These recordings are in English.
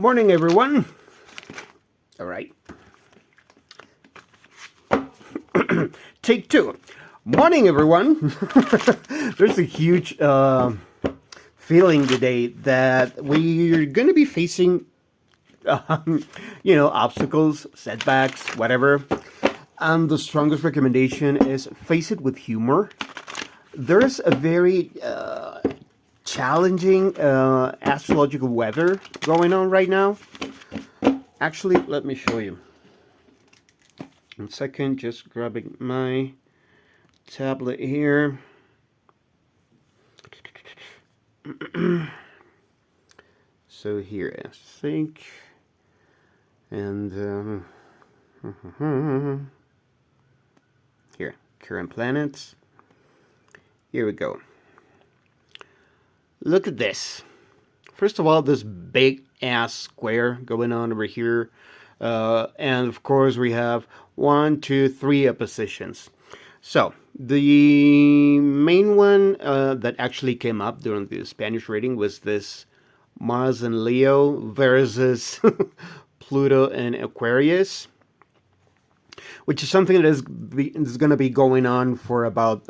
Morning, everyone. All right. Take two. Morning, everyone. There's a huge feeling today that we're going to be facing, obstacles, setbacks, whatever. And the strongest recommendation is face it with humor. There's a very challenging astrological weather going on right now. Actually, let me show you. 1 second, just grabbing my tablet here. So here, I think, and here, current planets. Here we go. Look at this. First of all, this big ass square going on over here. And of course we have 1, 2, 3 oppositions. So the main one that actually came up during the Spanish reading was this Mars and Leo versus Pluto and Aquarius, which is something that is going to be going on for about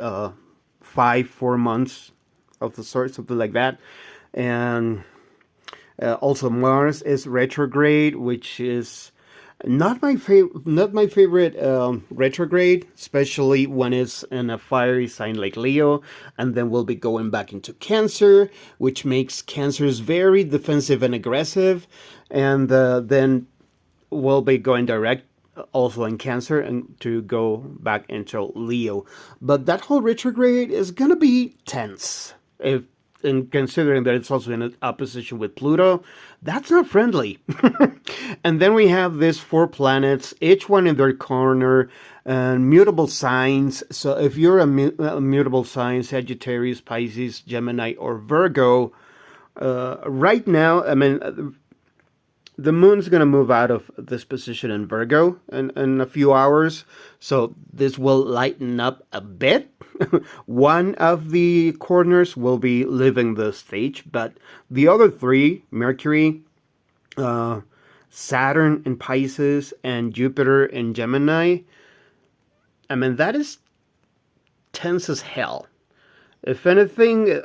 4 months of the sort, something like that. And also Mars is retrograde, which is not my favorite retrograde, especially when it's in a fiery sign like Leo, and then we'll be going back into Cancer, which makes Cancers very defensive and aggressive, and then we'll be going direct also in Cancer and to go back into Leo. But that whole retrograde is gonna be tense. And considering that it's also in an opposition with Pluto, that's not friendly. And then we have these 4 planets, each one in their corner, and mutable signs. So if you're a mutable sign, Sagittarius, Pisces, Gemini, or Virgo, right now, I mean, the moon's going to move out of this position in Virgo in a few hours. So this will lighten up a bit. One of the corners will be leaving the stage, but the other 3, Mercury, Saturn in Pisces, and Jupiter in Gemini, I mean, that is tense as hell. If anything, it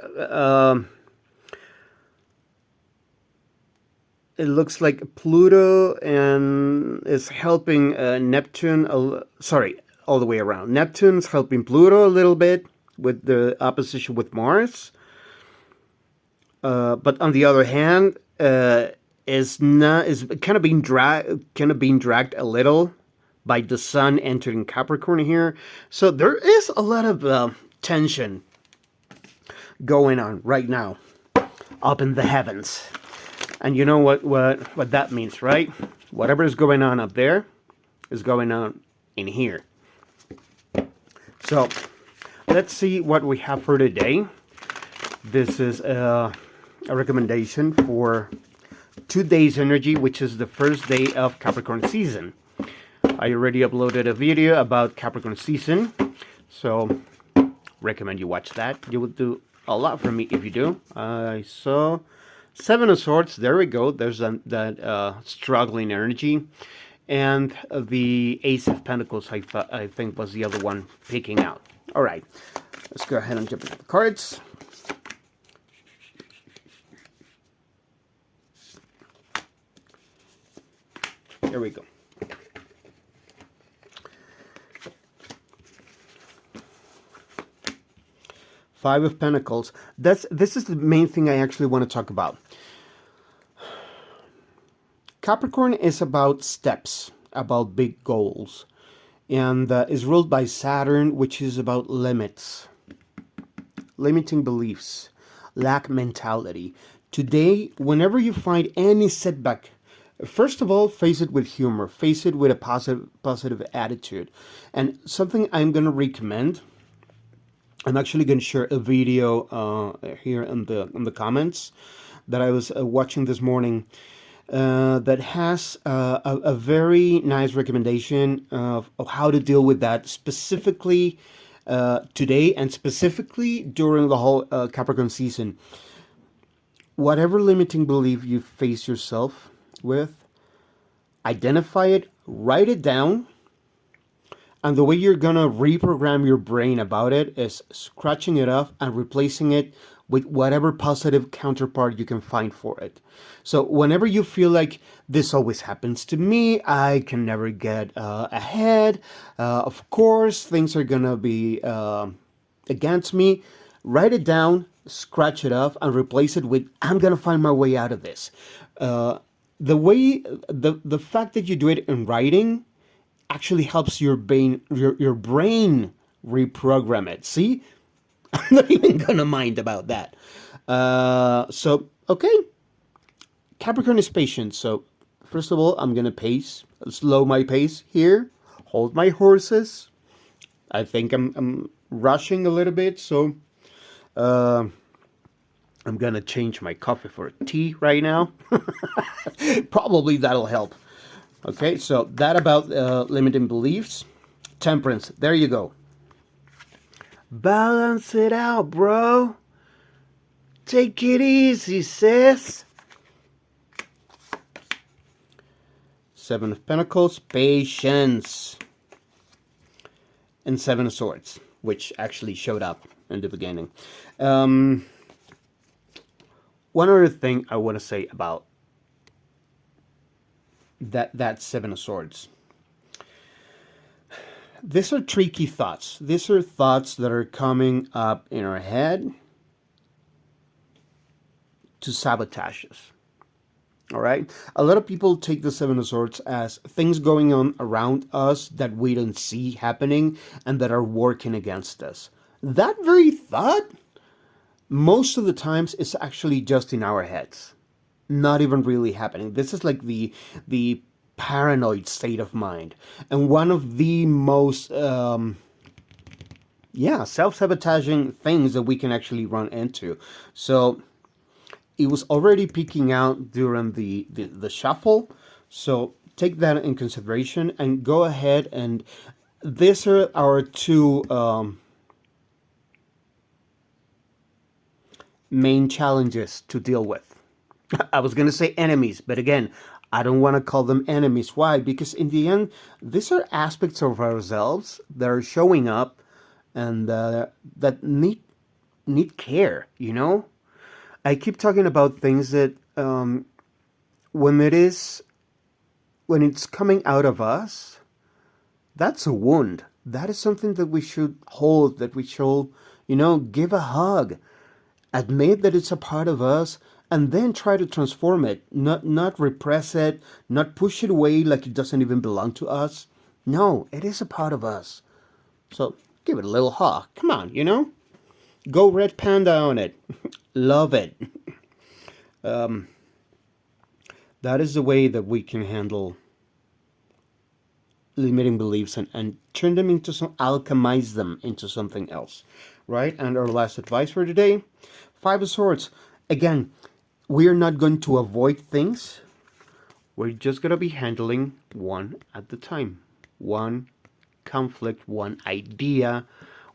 looks like Pluto and is helping Neptune. All the way around. Neptune's helping Pluto a little bit with the opposition with Mars. But on the other hand, is kind of being dragged a little by the Sun entering Capricorn here. So there is a lot of tension going on right now up in the heavens. And you know what that means, right? Whatever is going on up there is going on in here. So let's see what we have for today. This is a recommendation for 2 days energy, which is the first day of Capricorn season. I already uploaded a video about Capricorn season, so recommend you watch that. You will do a lot for me if you do. I saw 7 of Swords. There we go. There's that struggling energy. And the Ace of Pentacles, I think, was the other one picking out. All right. Let's go ahead and jump into the cards. There we go. Five of Pentacles. This is the main thing I actually want to talk about. Capricorn is about steps, about big goals, and is ruled by Saturn, which is about limits, limiting beliefs, lack mentality. Today, whenever you find any setback, first of all, face it with humor, face it with a positive attitude. And something I'm going to recommend, I'm actually going to share a video here in the comments that I was watching this morning. That has a very nice recommendation of how to deal with that specifically today and specifically during the whole Capricorn season. Whatever limiting belief you face yourself, with, identify it, write it down, and the way you're gonna reprogram your brain about it is scratching it off and replacing it with whatever positive counterpart you can find for it. So whenever you feel like this always happens to me, I can never get ahead, of course, things are gonna be against me, write it down, scratch it off, and replace it with, I'm gonna find my way out of this. The fact that you do it in writing actually helps your brain reprogram it. See, I'm not even gonna mind about that. So okay, Capricorn is patient. So first of all, I'm gonna slow my pace here, hold my horses. I think I'm rushing a little bit, so I'm gonna change my coffee for a tea right now. Probably that'll help. Okay, so that about limiting beliefs. Temperance, there you go. Balance it out, bro. Take it easy, sis. Seven of Pentacles, patience. And Seven of Swords, which actually showed up in the beginning. One other thing I want to say about that Seven of Swords. These are tricky thoughts. These are thoughts that are coming up in our head to sabotage us. All right? A lot of people take the Seven of Swords as things going on around us that we don't see happening and that are working against us. That very thought, most of the times, is actually just in our heads. Not even really happening. This is like the paranoid state of mind, and one of the most self-sabotaging things that we can actually run into. So it was already peeking out during the shuffle, so take that in consideration and go ahead, and these are our two main challenges to deal with. I was going to say enemies, but again, I don't want to call them enemies. Why? Because in the end, these are aspects of ourselves that are showing up and that need care, you know? I keep talking about things that when it's coming out of us, that's a wound. That is something that we should hold, that we should, give a hug. Admit that it's a part of us, and then try to transform it, not repress it, not push it away like it doesn't even belong to us. No, it is a part of us. So give it a little hug. Come on, go red panda on it. Love it. That is the way that we can handle limiting beliefs and turn them into alchemize them into something else, right? And our last advice for today, Five of Swords. Again, we are not going to avoid things. We're just going to be handling one at the time. One conflict, one idea,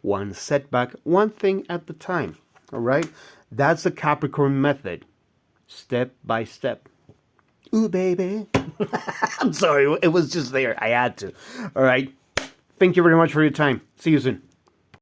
one setback, one thing at the time. All right? That's the Capricorn method. Step by step. Ooh, baby. I'm sorry. It was just there. I had to. All right. Thank you very much for your time. See you soon.